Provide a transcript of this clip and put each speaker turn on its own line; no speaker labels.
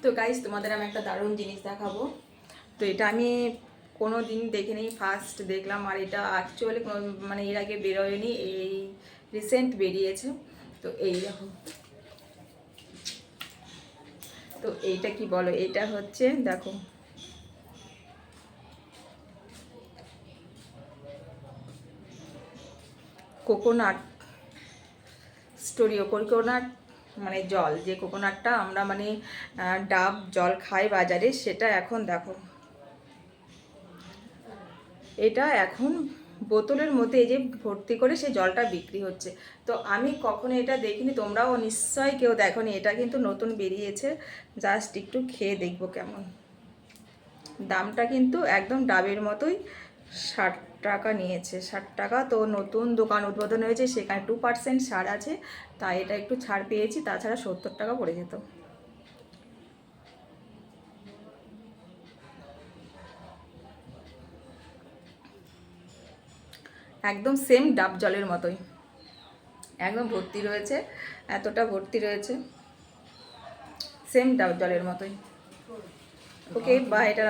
তো গাইস, তোমাদের আমি একটা দারুণ জিনিস দেখাবো। তো এটা আমি কোনো দিন দেখিনি, ফার্স্ট দেখলাম। আর এটা অ্যাকচুয়ালি মানে এর আগে বেরোয়নি, এই রিসেন্ট বেরিয়েছে। তো এই দেখো, তো এইটা কি বলো, এটা হচ্ছে দেখো কোকোনাট স্টোরিও কোকোনাট, মানে জল, যে কোকোনাটটা আমরা মানে ডাব জল খাই বাজারে, সেটা এখন দেখো এটা এখন বোতলের মধ্যে এই যে ভর্তি করে সেই জলটা বিক্রি হচ্ছে। তো আমি কখনো এটা দেখিনি, তোমরাও নিশ্চয়ই কেউ দেখোনি। এটা কিন্তু নতুন বেরিয়েছে, জাস্ট একটু খেয়ে দেখবো কেমন। দামটা কিন্তু একদম ডাবের মতোই, 60 টাকা নিয়েছে, 60 টাকা। তো নতুন দোকান উদ্বোধন হয়েছে, সেখানে 2% ছাড় আছে, তাই এটা একটু ছাড় পেয়েছি, তাছাড়া 70 টাকা পড়ে যেত। একদম সেম ডাব জলের মতোই, একদম ভর্তি রয়েছে, এতটা ভর্তি রয়েছে, সেম ডাব জলের মতোই। ওকে বা এটা